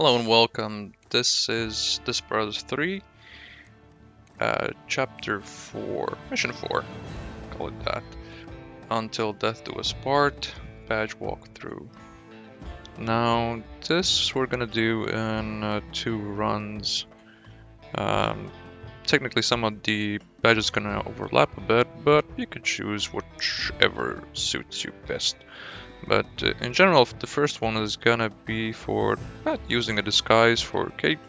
Hello and welcome. This is Desperados 3, Chapter 4, Mission 4, call it that. Until Death Do Us Part, badge walkthrough. Now, this we're gonna do in 2 runs. Technically some of the badges gonna overlap a bit, but you can choose whichever suits you best. But in general, the first one is gonna be for using a disguise for Kate.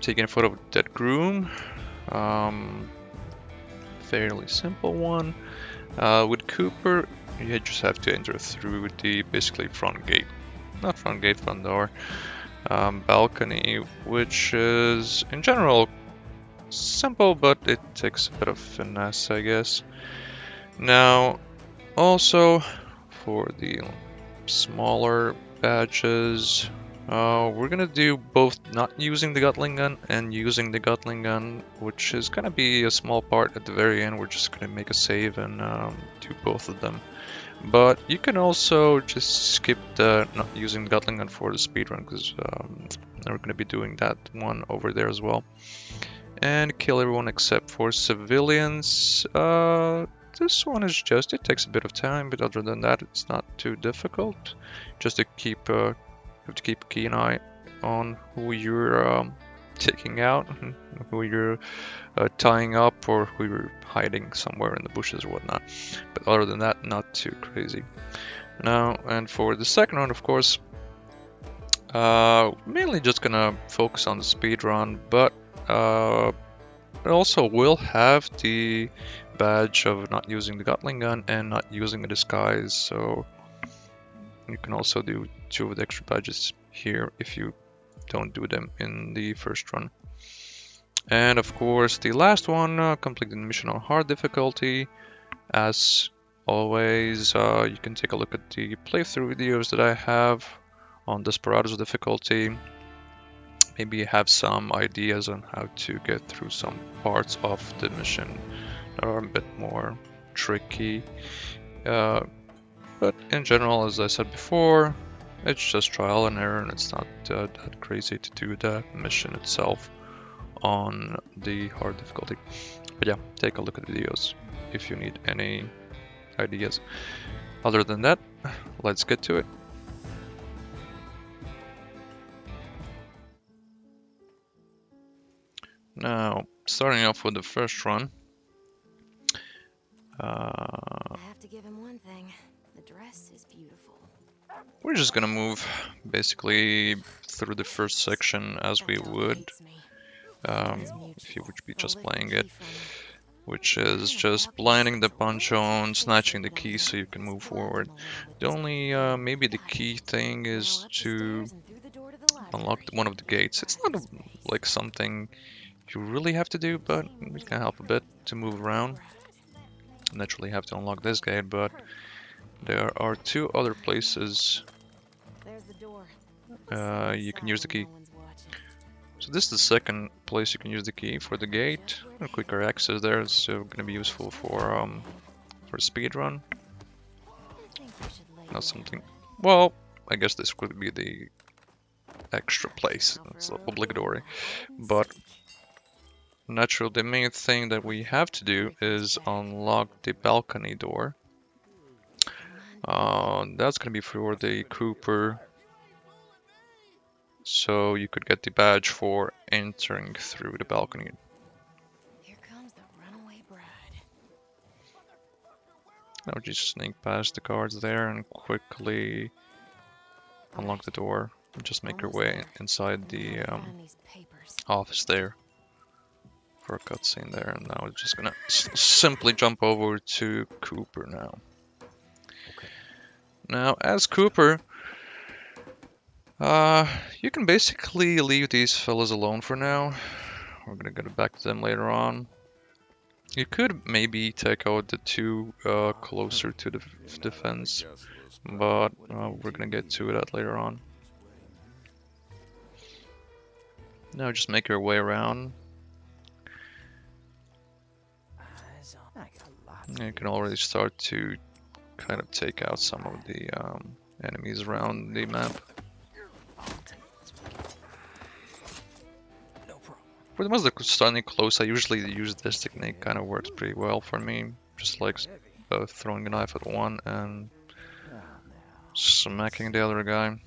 Taking a photo of a dead groom. Fairly simple one. With Cooper, you just have to enter through the basically front gate. Not front gate, front door. Balcony, which is in general simple, but it takes a bit of finesse, I guess. Now, also for the smaller badges, we're gonna do both not using the Gatling gun and using the Gatling gun, which is gonna be a small part at the very end. We're just gonna make a save and do both of them. But you can also just skip the not using the Gatling gun for the speedrun, because we're gonna be doing that one over there as well. And kill everyone except for civilians. This one is just, it takes a bit of time, but other than that, it's not too difficult. Just to keep, you have to keep a keen eye on who you're taking out, who you're tying up, or who you're hiding somewhere in the bushes or whatnot. But other than that, not too crazy. Now, and for the second one, of course, mainly just gonna focus on the speed run, but it also will have the badge of not using the Gatling gun and not using a disguise, so you can also do 2 of the extra badges here if you don't do them in the first run. And of course the last one, completing the mission on hard difficulty. As always, you can take a look at the playthrough videos that I have on Desperados difficulty. Maybe you have some ideas on how to get through some parts of the mission that are a bit more tricky. But in general, as I said before, it's just trial and error, and it's not that crazy to do the mission itself on the hard difficulty. But yeah, take a look at the videos if you need any ideas. Other than that, let's get to it. Now, starting off with the first run. I have to give him one thing. The dress is beautiful. We're just gonna move basically through the first section as we would if you would be just playing it, which is just blinding the poncho and snatching the key so you can move forward. The only maybe the key thing is to unlock one of the gates. It's not like something you really have to do, but it can help a bit to move around. Naturally have to unlock this gate, but there are 2 other places you can use the key. So this is the second place you can use the key for the gate. A quicker access there is going to be useful for speed run. Not something. Well, I guess this could be the extra place. It's obligatory, but naturally the main thing that we have to do is unlock the balcony door. That's gonna be for the Cooper, so you could get the badge for entering through the balcony. Here comes the runaway bride. Now just sneak past the guards there and quickly unlock the door. Just make your way inside the office there for a cutscene there, and now we're just gonna simply jump over to Cooper now. Now, as Cooper, you can basically leave these fellas alone for now. We're gonna get back to them later on. You could maybe take out the 2 closer to the fence, but we're gonna get to that later on. Now just make your way around. You can already start to kind of take out some of the enemies around the map. For the most of the standing close, I usually use this technique. Kind of works pretty well for me. Just like throwing a knife at one and smacking the other guy.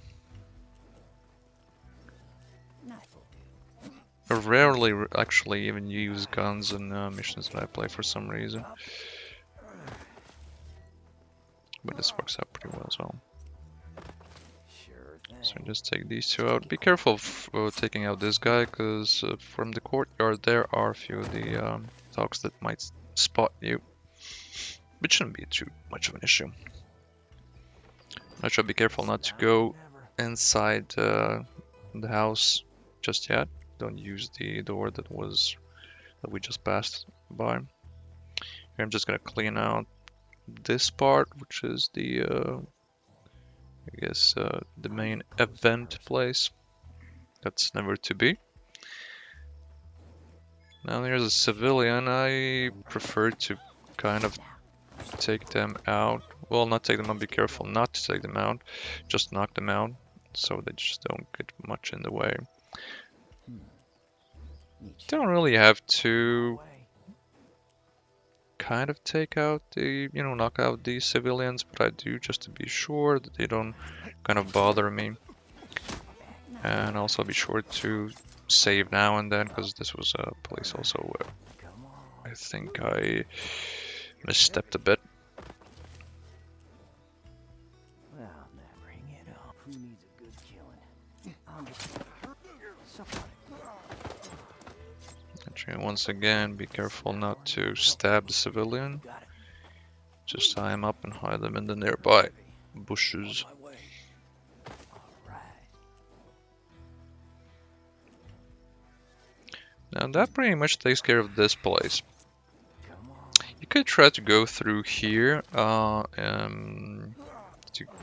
I rarely actually even use guns in missions that I play for some reason. But this works out pretty well as well. So just take these two out. Be careful of taking out this guy, because from the courtyard there are a few of the thugs that might spot you. Which shouldn't be too much of an issue. I should be careful not to go inside the house just yet. Don't use the door that we just passed by. Here I'm just gonna clean out this part, which is the I guess the main event place. That's never to be. Now there's a civilian. I prefer to kind of take them out. Well, not take them out, be careful not to take them out. Just knock them out so they just don't get much in the way. Don't really have to kind of take out the, knock out these civilians, but I do just to be sure that they don't kind of bother me. And also be sure to save now and then, because this was a place also where I think I misstepped a bit. Actually, once again, be careful not to stab the civilian. Just tie him up and hide them in the nearby bushes. Now that pretty much takes care of this place. You could try to go through here to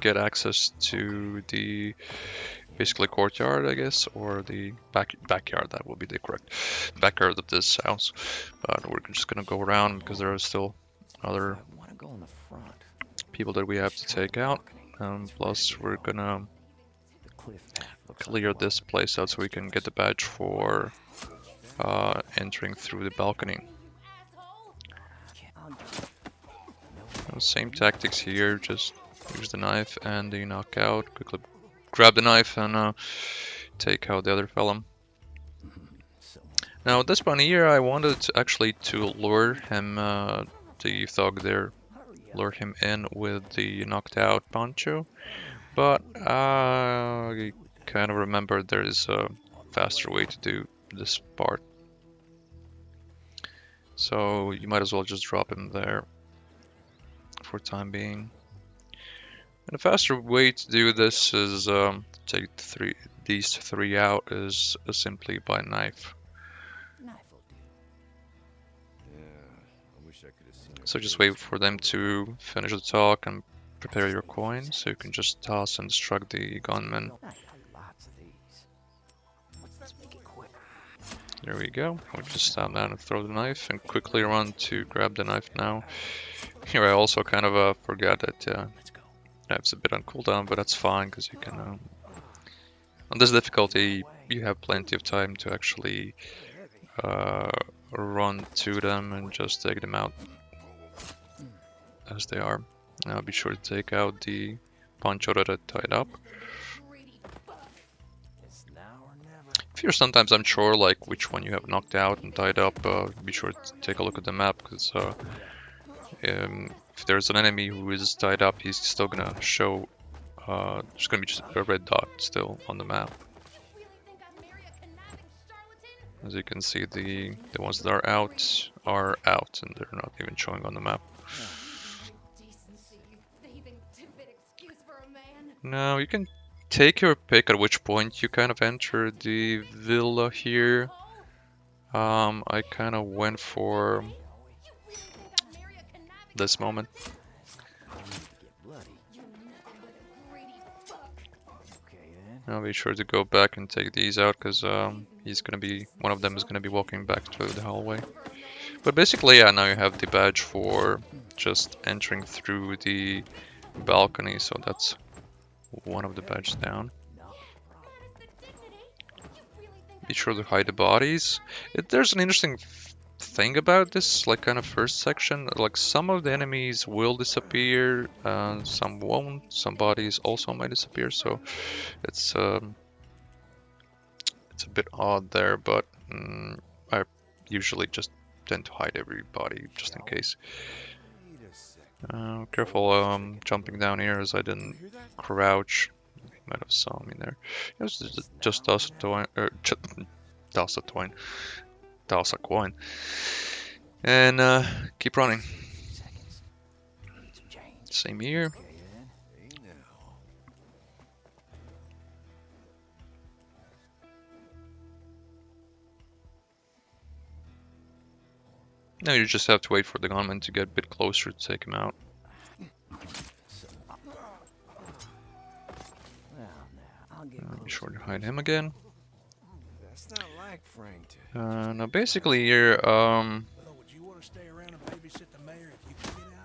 get access to the basically courtyard, I guess, or the backyard. That would be the correct backyard of this house. But we're just gonna go around because there are still other people that we have to take out. Plus, we're gonna clear this place out so we can get the badge for entering through the balcony. Same tactics here, just use the knife and the knockout. Quickly grab the knife and take out the other fellow. Now at this point here, I wanted actually to lure him, the thug there, lure him in with the knocked out poncho, but I kind of remembered there is a faster way to do this part. So you might as well just drop him there for time being. And a faster way to do this is take these three out is simply by knife. So just wait for them to finish the talk and prepare your coin, so you can just toss and destruct the gunman. There we go. We'll just stand down and throw the knife and quickly run to grab the knife now. Here I also kind of forgot that knife's a bit on cooldown, but that's fine because you can... on this difficulty, you have plenty of time to actually run to them and just take them out as they are. Now be sure to take out the poncho that I tied up. If you're sometimes unsure like which one you have knocked out and tied up, be sure to take a look at the map, because if there's an enemy who is tied up, he's still gonna show, there's gonna be just a red dot still on the map. As you can see, the ones that are out and they're not even showing on the map. Now you can take your pick at which point you kind of enter the villa here. I kind of went for this moment. Now be sure to go back and take these out, because one of them is gonna be walking back to the hallway. But basically, yeah, now you have the badge for just entering through the balcony, so that's one of the badges down. be sure to hide the bodies. There's an interesting thing about this, like kind of first section. Like some of the enemies will disappear, some won't. Some bodies also might disappear. So it's a bit odd there, but I usually just tend to hide everybody just in case. Careful jumping down here as I didn't crouch. He might have saw me there. It was just toss a coin, toss a coin, and keep running. Same here. Now you just have to wait for the gunman to get a bit closer to take him out. Be sure to hide him again. Now basically here, I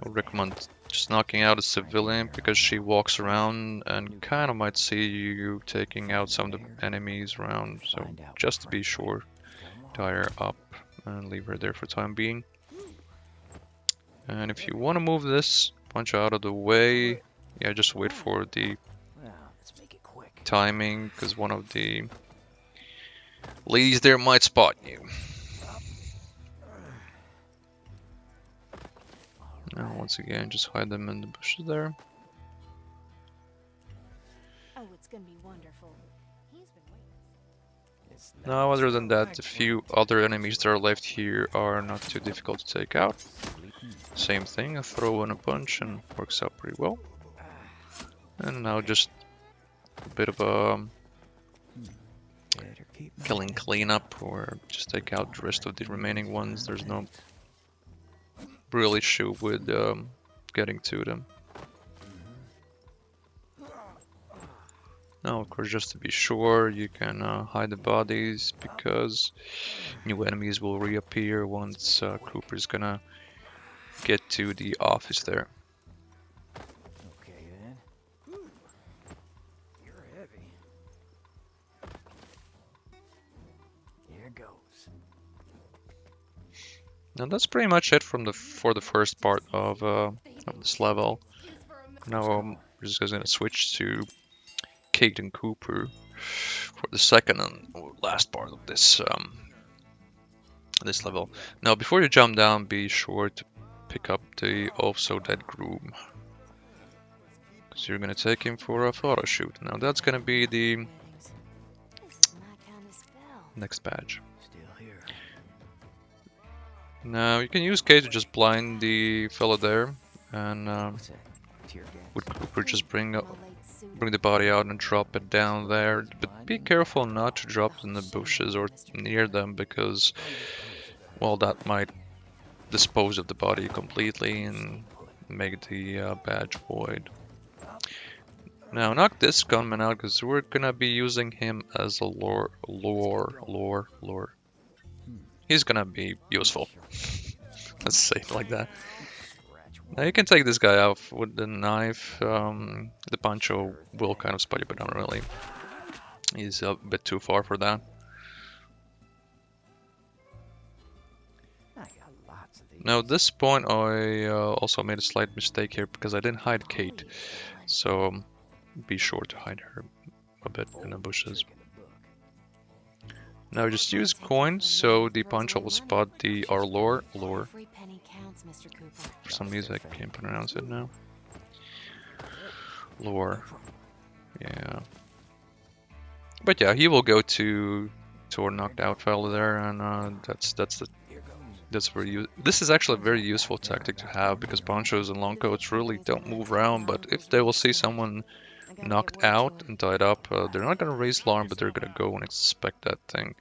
would recommend just knocking out a civilian because she walks around and kind of might see you taking out some of the enemies around. So just to be sure, tie her up and leave her there for the time being. And if you want to move this punch out of the way, yeah, just wait for the timing because one of the ladies there might spot you. Now once again, just hide them in the bushes there. Oh, it's gonna be wonderful. He's been waiting. Now, other than that, the few other enemies that are left here are not too difficult to take out. Same thing, I throw in a punch and works out pretty well. And now just a bit of a killing cleanup, or just take out the rest of the remaining ones. There's no real issue with getting to them. Now, of course, just to be sure, you can hide the bodies because new enemies will reappear once Cooper's gonna get to the office there. Okay then. You're heavy. Here goes. Now that's pretty much it for the first part of this level. Now we're just gonna switch to Kate and Cooper for the second and last part of this this level. Now before you jump down, be sure to pick up the also dead groom, because you're gonna take him for a photo shoot. Now that's gonna be the next badge. Still here. Now you can use K to just blind the fellow there, and What's that? Tear gas. with Cooper just bring the body out and drop it down there. But be careful not to drop it in the bushes or near them, because well, that might dispose of the body completely and make the badge void. Now knock this gunman out because we're gonna be using him as a lure. He's gonna be useful. Let's say it like that. Now you can take this guy out with the knife. The poncho will kind of spot you, but not really. He's a bit too far for that. I got lots of these. Now at this point I also made a slight mistake here because I didn't hide Kate. So be sure to hide her a bit in the bushes. Now just use coins so the poncho will spot our lure. Every penny counts, Mr. Cooper. For some reason I can't pronounce it now. Lure. Yeah. But yeah, he will go to our knocked out fella there, and that's very this is actually a very useful tactic to have, because ponchos and long coats really don't move around, but if they will see someone knocked out and tied up, they're not going to raise alarm, but they're going to go and inspect that thing.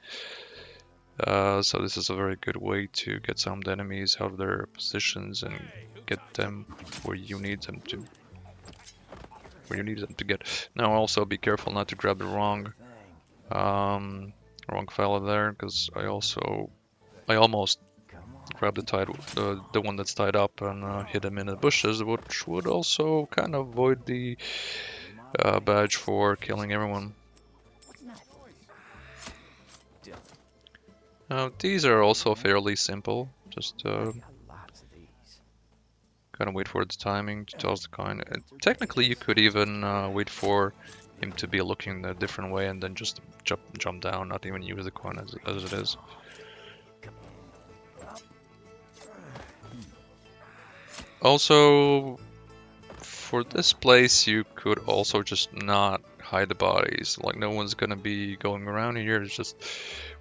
So this is a very good way to get some of the enemies out of their positions and get them where you need them to. Get. Now also be careful not to grab the wrong fella there, because I almost grabbed the one that's tied up and hit him in the bushes, which would also kind of void the badge for killing everyone. Dylan. These are also fairly simple. Just I got lots of these. kind of wait for the timing to toss the coin. Technically, you could even wait for him to be looking a different way and then just jump down, not even use the coin as it is. Also, for this place, you could also just not hide the bodies. Like, no one's gonna be going around here. It's just,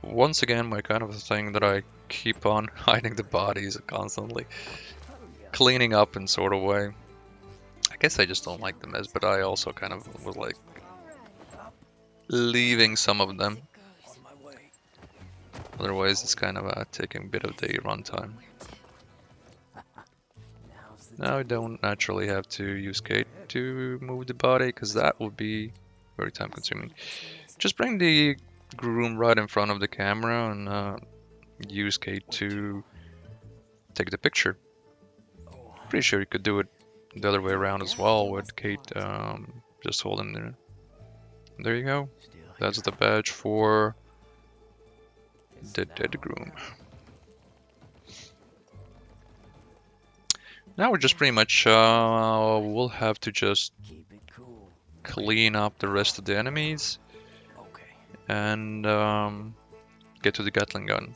once again, my kind of thing that I keep on hiding the bodies constantly, cleaning up in sort of way. I guess I just don't like the mess, but I also kind of was like leaving some of them. Otherwise, it's kind of taking a bit of the runtime. Now I don't naturally have to use Kate to move the body, because that would be very time consuming. Just bring the groom right in front of the camera and use Kate to take the picture. Pretty sure you could do it the other way around as well, with Kate just holding there. There you go. That's the badge for the dead groom. Now we're just pretty much, we'll have to just clean up the rest of the enemies and get to the Gatling gun.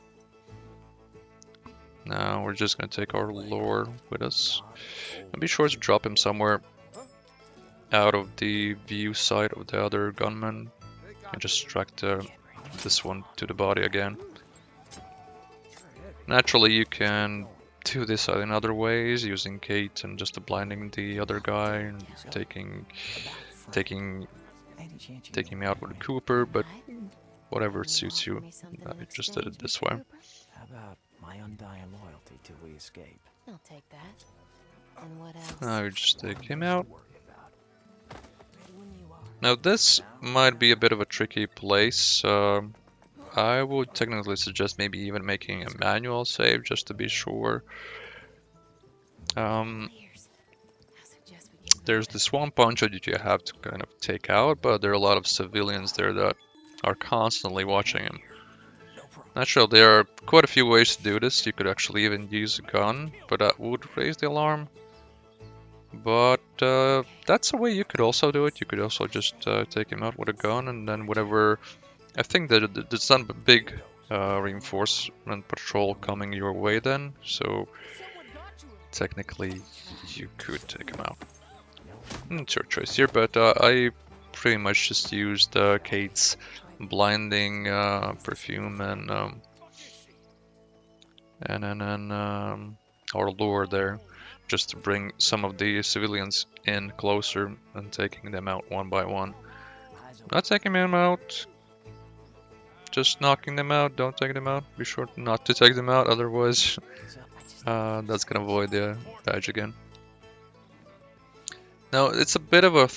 Now we're just gonna take our lure with us and be sure to drop him somewhere out of the view sight of the other gunman and just distract this one to the body again. Naturally, you can do this in other ways, using Kate and just blinding the other guy and taking me out with Cooper, but whatever suits you. I just did it this way. How about my undying loyalty till we escape? I'll take that. And what else? Now we just take him out. When you are. Now this might be a bit of a tricky place. I would technically suggest maybe even making a manual save just to be sure. There's this one puncher that you have to kind of take out, but there are a lot of civilians there that are constantly watching him. Naturally, there are quite a few ways to do this. You could actually even use a gun, but that would raise the alarm. But that's a way you could also do it. You could also just take him out with a gun, and then whatever... I think that there's not a big reinforcement patrol coming your way then, so technically you could take him out. It's your choice here, but I pretty much just used Kate's blinding perfume and our lure there, just to bring some of the civilians in closer and taking them out one by one. Not taking them out, just knocking them out. Don't take them out. Be sure not to take them out, otherwise that's gonna void the badge again. Now it's a bit of a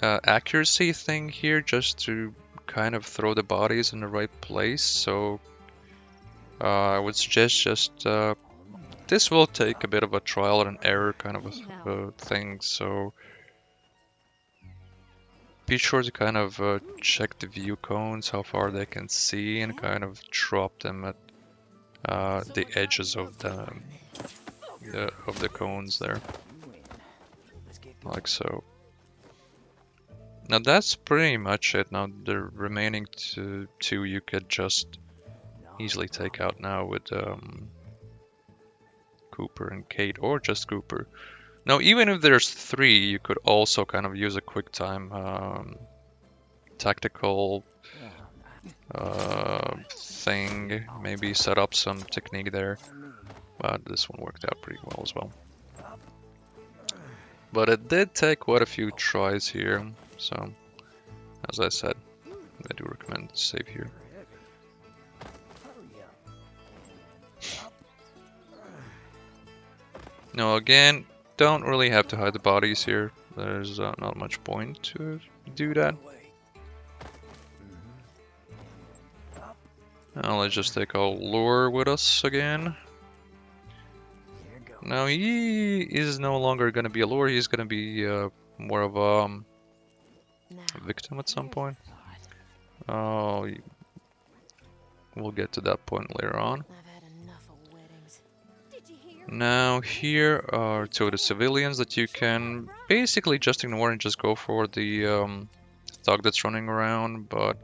accuracy thing here, just to kind of throw the bodies in the right place. So I would suggest just this will take a bit of a trial and error kind of a thing. So be sure to kind of check the view cones, how far they can see, and kind of drop them at the edges of the cones there, like so. Now that's pretty much it. Now the remaining two you could just easily take out now with Cooper and Kate, or just Cooper. Now even if there's three, you could also kind of use a quick time tactical thing, maybe set up some technique there, but this one worked out pretty well as well. But it did take quite a few tries here, so as I said, I do recommend to save here. Now again, don't really have to hide the bodies here. There's not much point to do that. Now let's just take our lure with us again. Now he is no longer going to be a lure, he's going to be more of a victim at some point. Oh, we'll get to that point later on. I've had enough of weddings. Did you hear? Now here are two of the civilians that you can basically just ignore and just go for the thug that's running around. But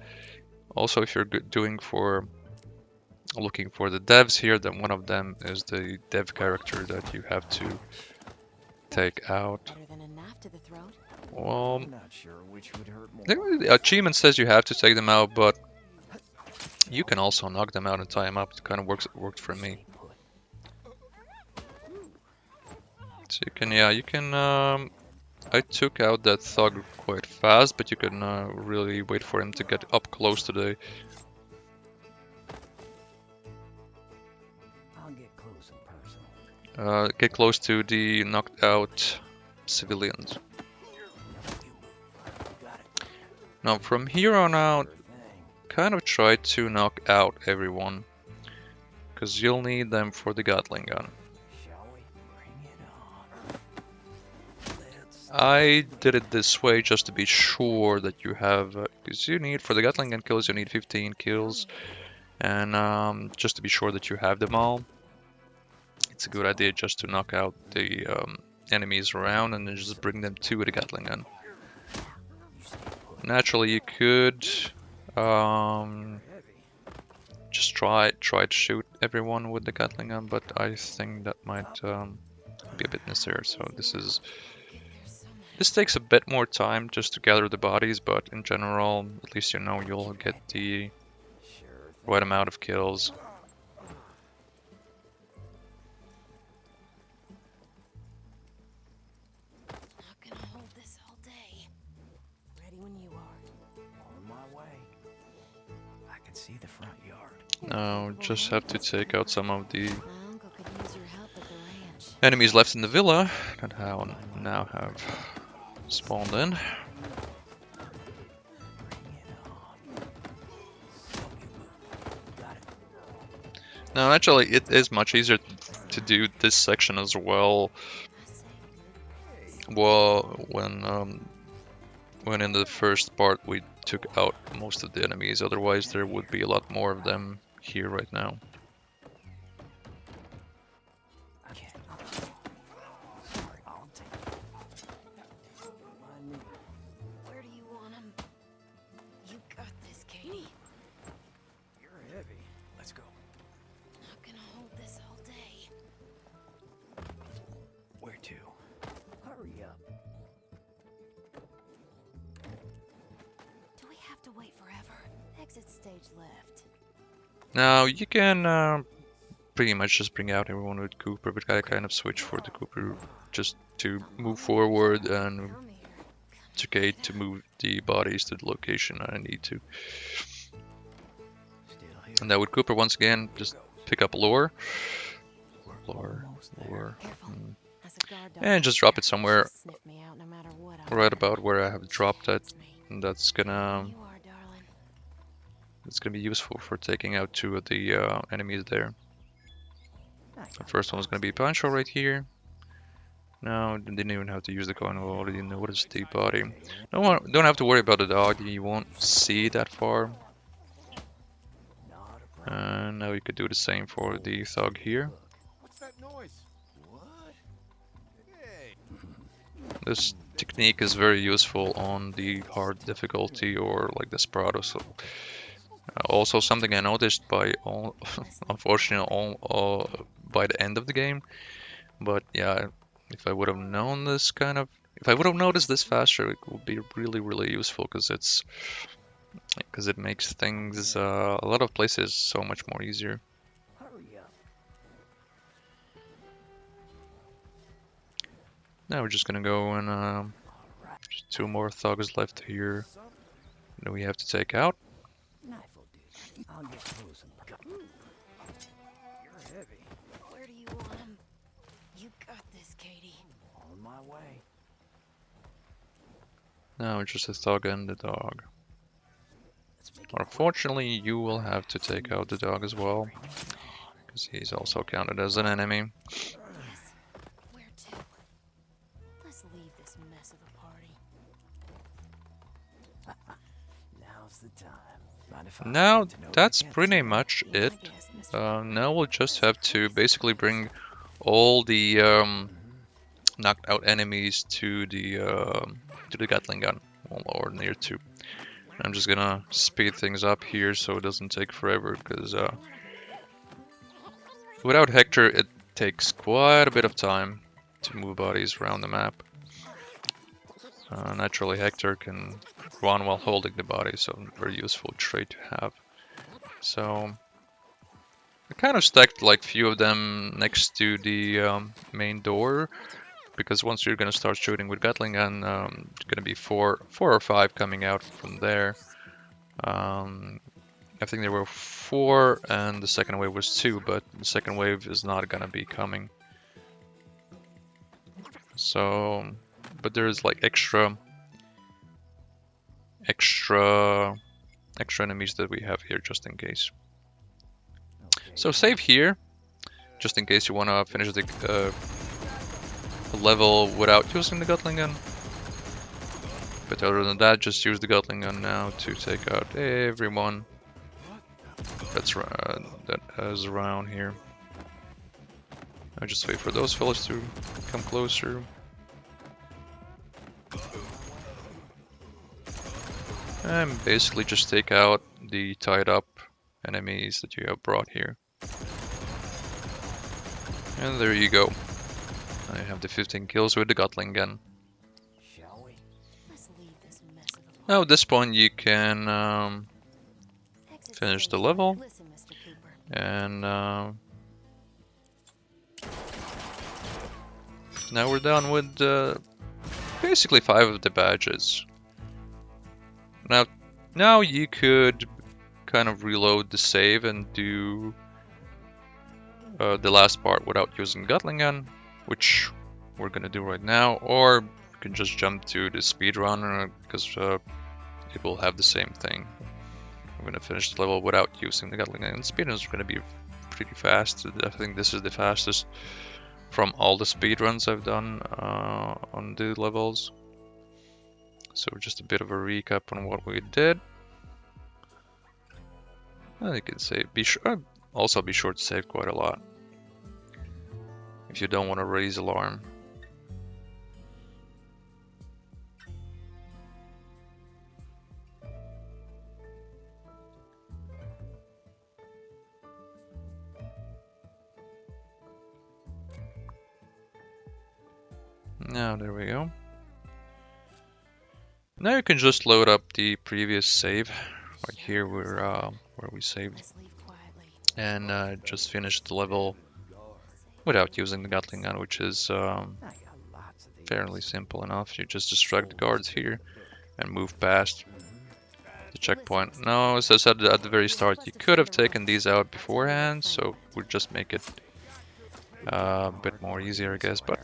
also if you're looking for the devs here, then one of them is the dev character that you have to take out. Better than a knife to the throat. Well, I'm not sure which would hurt more. the achievement says you have to take them out, but you can also knock them out and tie them up. It kind of worked for me. Stay put. So you can. I took out that thug quite fast, but you can really wait for him to get up close to the. I'll get close and personal. Get close to the knocked out civilians. Got it. Now from here on out, Sure thing. kind of try to knock out everyone, because you'll need them for the Gatling gun. Shall we? Bring it on. Let's I did it this way just to be sure that you have, because you need for the Gatling gun kills you need 15 kills, and just to be sure that you have them all, it's a good idea just to knock out the enemies around and then just bring them to the Gatling gun. you stay put. Naturally, you could Heavy. just try to shoot everyone with the Gatling gun, but I think that might be a bit necessary. So this takes a bit more time just to gather the bodies, but in general, at least you know you'll get the Sure right amount of kills. Not gonna hold this all day. Ready when you are. on my way. I can see the front yard. Now, just have to take out some of the My uncle could use your help at the ranch. enemies left in the villa that now have spawned in. Bring it on. So you move. Got it. Now, actually, it is much easier to do this section as well. I say, Well, when in the first part we took out most of the enemies, otherwise there would be a lot more of them here right now. I can't. Sorry, I'll take it. I need where do you want him? You got this, Katie. You're heavy. Let's go. Not gonna hold this all day. Where to? Hurry up. Do we have to wait forever? Exit stage left. Now you can pretty much just bring out everyone with Cooper, but I kind of switch for the Cooper just to move forward and Come here. to Kate to move the bodies to the location I need to. Still here. And now with Cooper once again, just pick up lore, lore, Almost there. lore, Careful. That's a guard dog. and just drop it somewhere Sniff me out no matter what I'm right wearing. about where I have dropped it. It's me. And that's You gonna are, darling. be useful for taking out two of the enemies there. The first one was gonna be Pancho right here. No, didn't even have to use the coin. I already noticed the body. Don't have to worry about the dog. He won't see that far. Not a problem. And now you could do the same for the thug here. What's that noise? What? Hey, This technique is very useful on the hard difficulty or like Desperado. So, also something I noticed unfortunately, by the end of the game. But yeah, if I would have known this if I would have noticed this faster, it would be really, really useful because it makes things a lot of places so much more easier. Hurry up. Now we're just gonna go and just two more thugs left here that we have to take out. Knife will do. I'll get close and You're heavy. Where do you want him? You got this, Katie. On my way. Now it's just a thug and the dog. Let's make it quick. Unfortunately, you will have to take out the dog as well, because he's also counted as an enemy. Yes. Where to? Let's leave this mess of a party. Now's Now's the time. Mind if I Now get to know that's you again, pretty Sarah? much I it. guess, Mr. Now we'll just have to basically bring all the knocked out enemies to the Gatling gun, or near to. I'm just gonna speed things up here so it doesn't take forever, because without Hector it takes quite a bit of time to move bodies around the map. Naturally Hector can run while holding the body, so a very useful trait to have. So I kind of stacked like few of them next to the main door, because once you're gonna start shooting with Gatling gun, it's gonna be four or five coming out from there. I think there were 4 and the second wave was 2, but the second wave is not gonna be coming. So, but there's like extra enemies that we have here just in case. Okay. So save here, just in case you wanna finish the level without using the Gatling gun. But other than that, just use the Gatling gun now to take out everyone that is around here. I just wait for those fellas to come closer. And basically just take out the tied up enemies that you have brought here. And there you go. I have the 15 kills with the Gatling gun. Shall we? Let's leave this mess of a Now at this point you can Exit finish the station. level. Listen, Mr. Cooper. And now we're done with basically 5 of the badges. Now you could kind of reload the save and do the last part without using Gatling gun, which we're gonna do right now, or you can just jump to the speedrun because it will have the same thing. I'm gonna finish the level without using the Gatling gun. Speedruns are gonna be pretty fast. I think this is the fastest from all the speedruns I've done on the levels. So just a bit of a recap on what we did. You can say also be sure to save quite a lot if you don't want to raise alarm. Now there we go. Now you can just load up the previous save right here where we saved, Let's leave quietly. and just finish the level without using the Gatling gun, which is I got lots of these. fairly simple enough. You just distract the guards here and move past the checkpoint. Now, as I said at the very start, you could have taken these out beforehand, so we'll just make it a bit more easier, I guess, but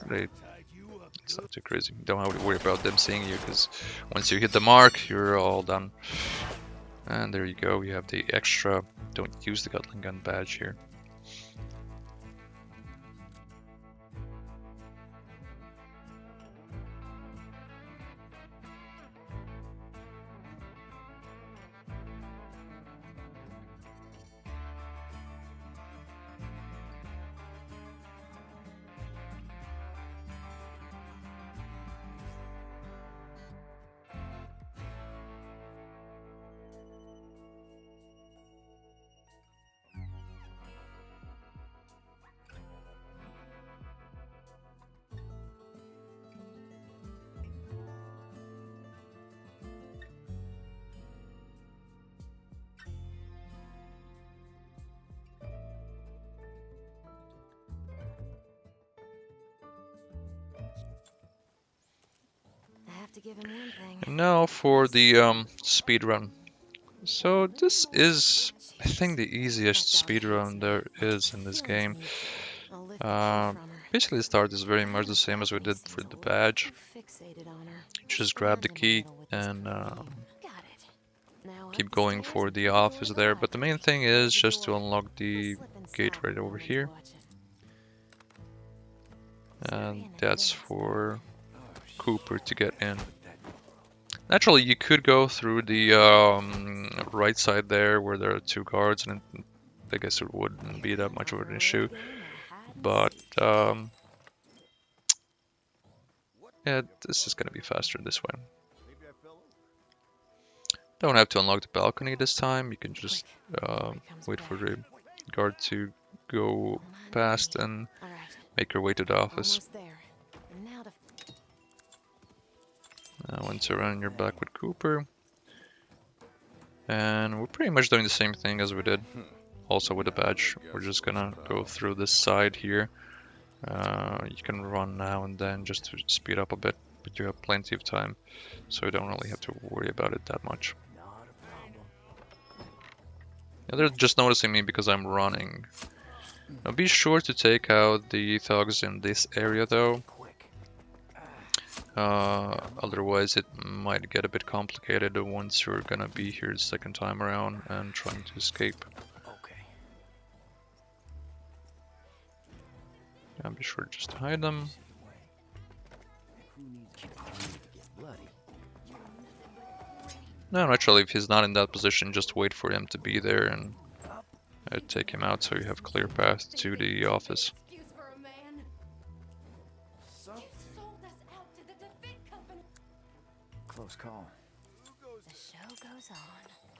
it's not too crazy. You don't have to worry about them seeing you, because once you hit the mark, you're all done. And there you go, you have the extra don't use the Gatling gun badge here. I have to give him one thing. And now for the speed run. So this is, I think, the easiest speed run there is in this game. I'll lift the key from her. Basically the start is very much the same as we did for the badge. Too fixated on her. Just Let's grab the grab key middle with this and Got it. Now keep up the going stairs for and the through office the there. But the main thing is The just to door. unlock the We'll slip gate inside right over while we here. watch it. And that's for Cooper to get in. Naturally, you could go through the right side there where there are 2 guards, and I guess it wouldn't be that much of an issue. But yeah, this is gonna be faster this way. Maybe I fell in. Don't have to unlock the balcony this time. You can just wait for the guard to go past and All right, make your way to the office. almost there. And now to Once you're in, you're back with Cooper. And we're pretty much doing the same thing as we did also with the badge. We're just gonna go through this side here. You can run now and then just to speed up a bit, but you have plenty of time, so you don't really have to worry about it that much. Not a problem. Yeah, they're just noticing me because I'm running. Now be sure to take out the thugs in this area though. Quick. Otherwise it might get a bit complicated once you're gonna be here the second time around and trying to escape. Okay. Yeah, be sure just to hide them. Who needs to get bloody? No, naturally, if he's not in that position, just wait for him to be there and take him out so you have clear path to the office. excuse for a man. Something. You sold us out to the defense company. Close call. The show goes on.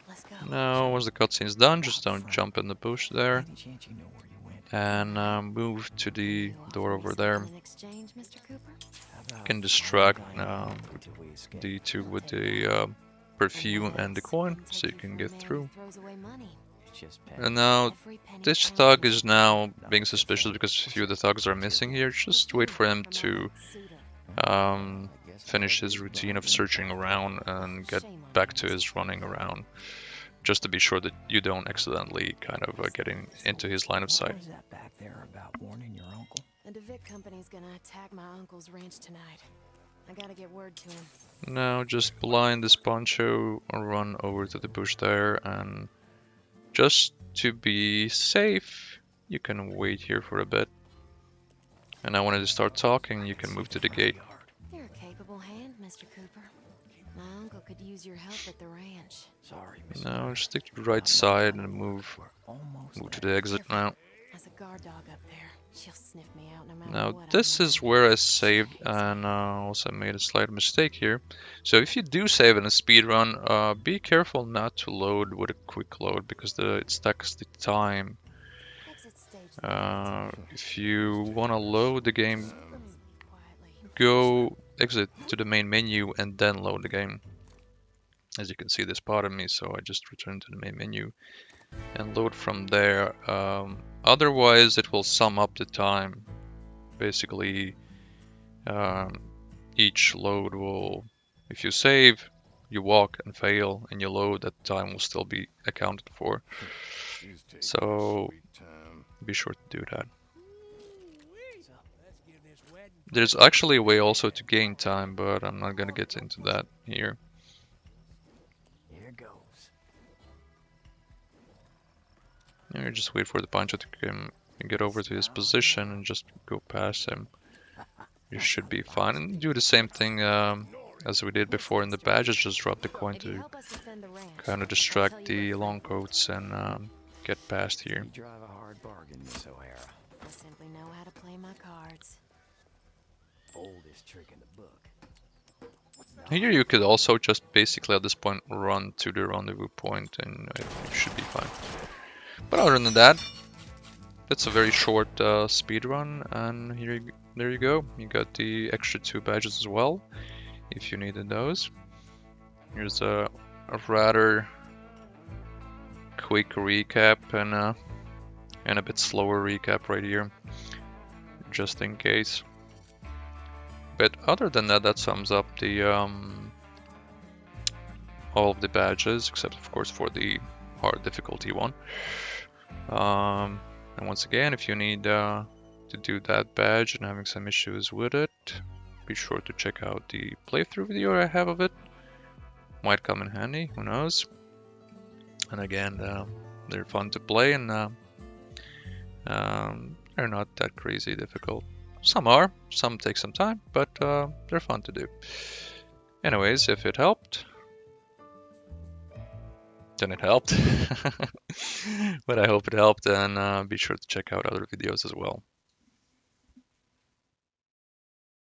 Let's go. Now, once the cutscene's done, just don't jump in the bush there Any chance you know where you went? and move to the door over there. In exchange, Mr. Cooper? How about Can distract my undying loyalty till we escape? the two with the perfume and the coin so you can get through. Throws away money. It's just And now, Every penny this counts. thug is now being suspicious because a few of the thugs are missing here. Just wait for him to finish his routine of searching around and get back to his running around. Just to be sure that you don't accidentally kind of get into his line of sight. What was that back there about warning your uncle? The DeVitt company's gonna attack my uncle's ranch tonight. I gotta get word to him. Now just blind this poncho or run over to the bush there, and just to be safe, you can wait here for a bit. And now when I start talking, you can move to the gate. You're a capable hand, Mr. Cooper. My uncle could use your help at the ranch. Sorry, Mr. Now stick to the right side and move Almost to there. the exit now. There's a guard dog up there. She'll sniff me out no matter Now what. this is where I saved and also made a slight mistake here. So if you do save in a speedrun, be careful not to load with a quick load because it stacks the time. Exit stage. If you want to load the game, Quietly. go exit to the main menu and then load the game. As you can see, there's part of me, so I just return to the main menu and load from there. Otherwise, it will sum up the time. Basically, each load will, if you save, you walk and fail, and you load, that time will still be accounted for. She's taking So sweet time. be sure to do that. So, let's give this wedding. There's actually a way also to gain time, but I'm not gonna get into that here. Here goes. You just wait for the Pancho to get over to his position and just go past him. You should be fine. And do the same thing as we did before in the badges, just drop the coin If you to help us defend the ranch, kind of I'll distract tell you the what long coats and get past here. You drive a hard bargain, Miss O'Hara. I simply know how to play my cards. Oldest trick in the book. Here you could also just basically at this point run to the rendezvous point and you should be fine. But other than that, that's a very short speed run, and there you go. You got the extra 2 badges as well, if you needed those. Here's a rather quick recap and a bit slower recap right here, just in case. But other than that, that sums up the all of the badges, except of course for the hard difficulty one. And once again, if you need to do that badge and having some issues with it, be sure to check out the playthrough video I have of it. Might come in handy, who knows. And again, they're fun to play and they're not that crazy difficult. Some are, some take some time, but they're fun to do. Anyways, if it helped, then it helped. But I hope it helped, and be sure to check out other videos as well.